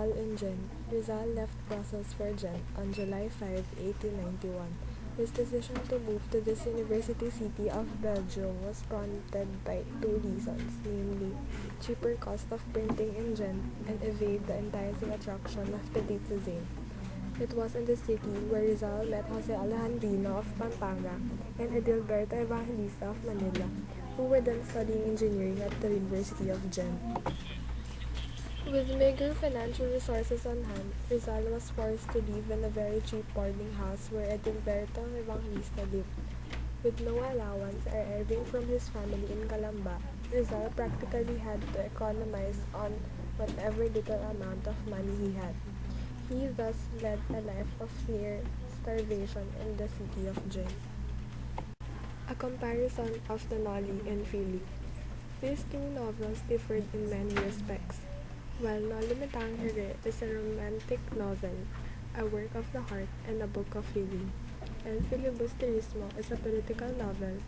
Rizal and Gent. Rizal left Brussels for Gent on July 5, 1891. His decision to move to this university city of Belgium was prompted by two reasons, namely cheaper cost of printing in Gent and evade the enticing attraction of Petit Cézanne. It was in the city where Rizal met Jose Alejandrino of Pampanga and Edilberto Evangelista of Manila, who were then studying engineering at the University of Gent. With meager financial resources on hand, Rizal was forced to live in a very cheap boarding house where Edilberto Evangelista lived. With no allowance or earning from his family in Calamba, Rizal practically had to economize on whatever little amount of money he had. He thus led a life of near starvation in the city of Gent. A comparison of the Nolly and Philly. These two novels differed in many respects. While Noli Me Tangere is a romantic novel, a work of the heart, and a book of feeling, El Filibusterismo is a political novel,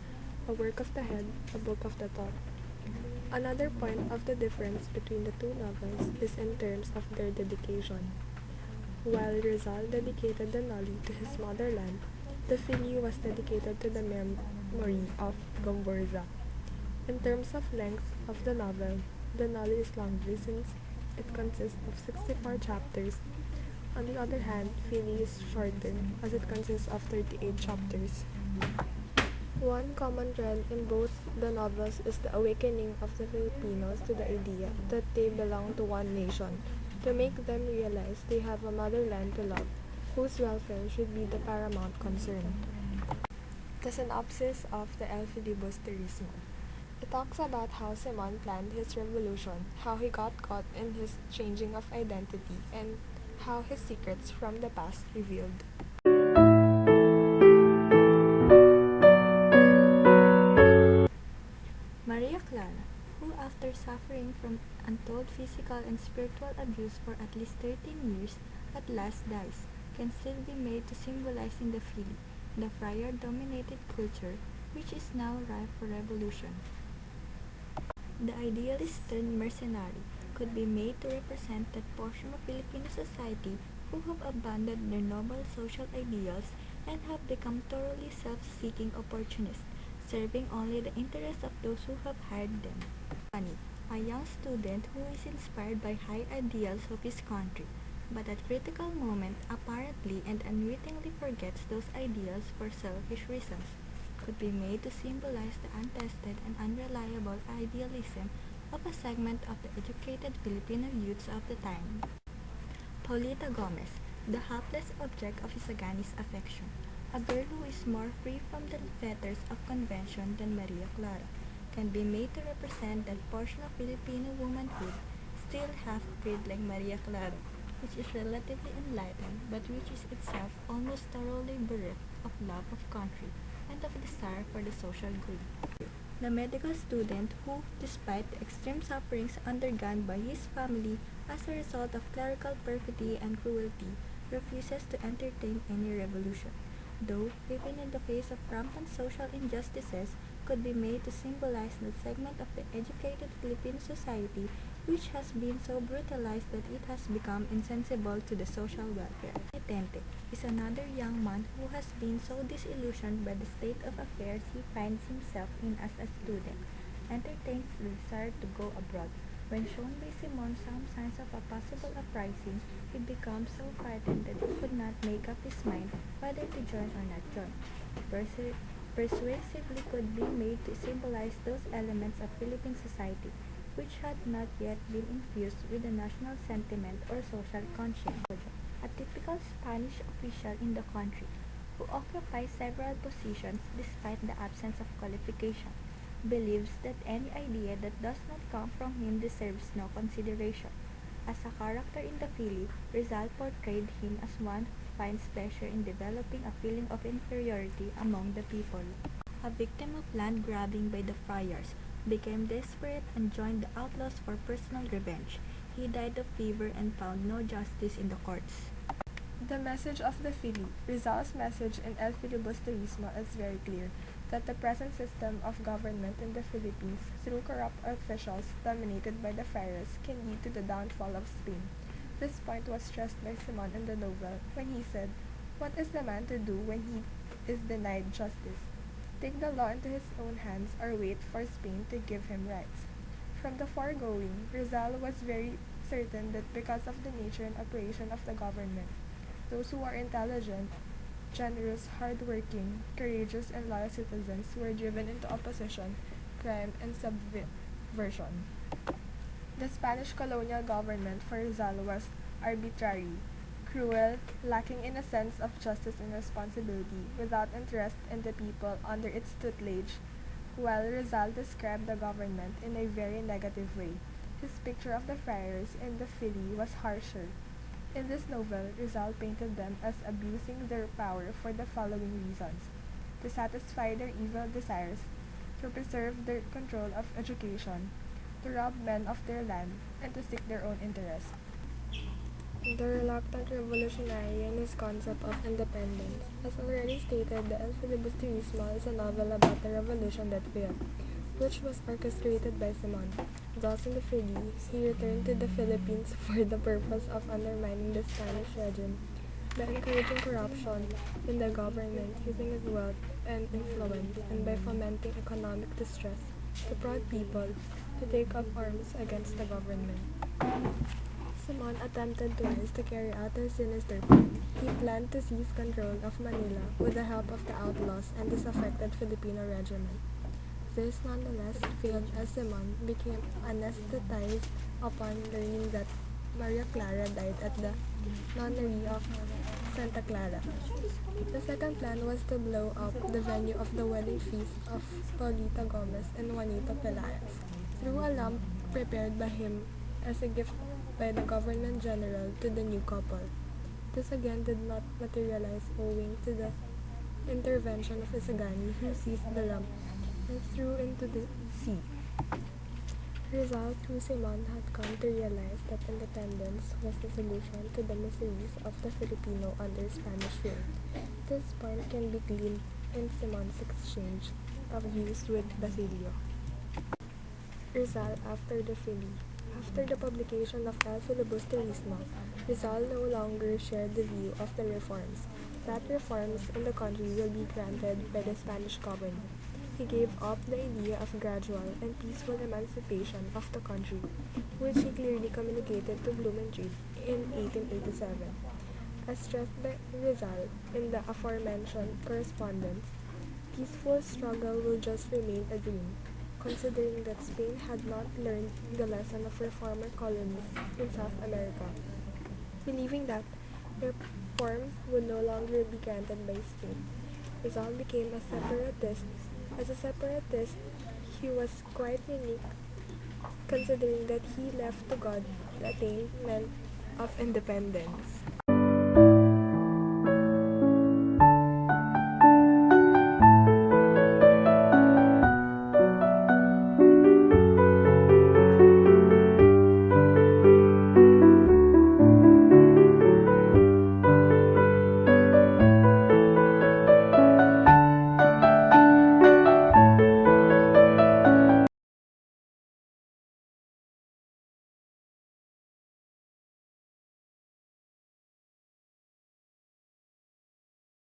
a work of the head, a book of the thought. Another point of the difference between the two novels is in terms of their dedication. While Rizal dedicated the Noli to his motherland, the Fili was dedicated to the memory of Gomborza. In terms of length of the novel, the Noli is longer since it consists of 64 chapters. On the other hand, Fili is shorter as it consists of 38 chapters. One common thread in both the novels is the awakening of the Filipinos to the idea that they belong to one nation, to make them realize they have a motherland to love, whose welfare should be the paramount concern. The synopsis of the El Filibusterismo. It talks about how Simon planned his revolution, how he got caught in his changing of identity, and how his secrets from the past revealed. Maria Clara, who after suffering from untold physical and spiritual abuse for at least 13 years, at last dies, can still be made to symbolize in the Fili, the friar-dominated culture, which is now ripe for revolution. The idealist turned mercenary could be made to represent that portion of Filipino society who have abandoned their noble social ideals and have become thoroughly self-seeking opportunists, serving only the interests of those who have hired them. Funny, a young student who is inspired by high ideals of his country, but at critical moment apparently and unwittingly forgets those ideals for selfish reasons, could be made to symbolize the untested and unreliable idealism of a segment of the educated Filipino youths of the time. Paulita Gomez, the hapless object of Isagani's affection, a girl who is more free from the fetters of convention than Maria Clara, can be made to represent that portion of Filipino womanhood still half-breed like Maria Clara, which is relatively enlightened but which is itself almost thoroughly bereft of love of country and of desire for the social good. The medical student who, despite the extreme sufferings undergone by his family as a result of clerical perfidy and cruelty, refuses to entertain any revolution, though, even in the face of rampant social injustices, could be made to symbolize the segment of the educated Filipino society which has been so brutalized that it has become insensible to the social welfare. Tente is another young man who has been so disillusioned by the state of affairs he finds himself in as a student, entertains the desire to go abroad. When shown by Simon some signs of a possible uprising, he becomes so frightened that he could not make up his mind whether to join or not join. Persuasively could be made to symbolize those elements of Philippine society which had not yet been infused with the national sentiment or social conscience. A typical Spanish official in the country, who occupies several positions despite the absence of qualification, believes that any idea that does not come from him deserves no consideration. As a character in the Fili, Rizal portrayed him as one who finds pleasure in developing a feeling of inferiority among the people. A victim of land grabbing by the friars, became desperate and joined the outlaws for personal revenge. He died of fever and found no justice in the courts. The message of the Fili. Rizal's message in El Filibusterismo is very clear, that the present system of government in the Philippines, through corrupt officials dominated by the friars, can lead to the downfall of Spain. This point was stressed by Simon in the novel when he said, "What is the man to do when he is denied justice? Take the law into his own hands or wait for Spain to give him rights." From the foregoing, Rizal was very certain that because of the nature and operation of the government, those who are intelligent, generous, hardworking, courageous, and loyal citizens were driven into opposition, crime, and subversion. The Spanish colonial government for Rizal was arbitrary, cruel, lacking in a sense of justice and responsibility, without interest in the people under its tutelage. While Rizal described the government in a very negative way, his picture of the friars in the Fili was harsher. In this novel, Rizal painted them as abusing their power for the following reasons: to satisfy their evil desires, to preserve their control of education, to rob men of their land, and to seek their own interest. The reluctant revolutionary and his concept of independence. As already stated, the El Filibusterismo is a novel about the revolution that failed, which was orchestrated by Simon. Thus, in the Philippines, he returned to the Philippines for the purpose of undermining the Spanish regime by encouraging corruption in the government, using his wealth and influence, and by fomenting economic distress to prod people to take up arms against the government. Simon attempted twice to carry out his sinister plan. He planned to seize control of Manila with the help of the outlaws and disaffected Filipino regiment. This nonetheless failed as Simon became anesthetized upon learning that Maria Clara died at the nunnery of Santa Clara. The second plan was to blow up the venue of the wedding feast of Paulita Gomez and Juanito Pelayas through a lamp prepared by him as a gift by the government general to the new couple. This again did not materialize owing to the intervention of Isagani, who seized the lamp and threw into the sea. Rizal, through Simon, had come to realize that independence was the solution to the miseries of the Filipino under Spanish rule. This point can be gleaned in Simon's exchange of views with Basilio. Rizal after the Philly. After the publication of El Filibusterismo, Rizal no longer shared the view of the reforms, that reforms in the country will be granted by the Spanish government. He gave up the idea of gradual and peaceful emancipation of the country, which he clearly communicated to Blumentritt in 1887. As stressed by Rizal in the aforementioned correspondence, peaceful struggle will just remain a dream, considering that Spain had not learned the lesson of her former colonies in South America. Believing that reforms would no longer be granted by Spain, Rizal became a separatist. As a separatist, he was quite unique, considering that he left to God the attainment of independence.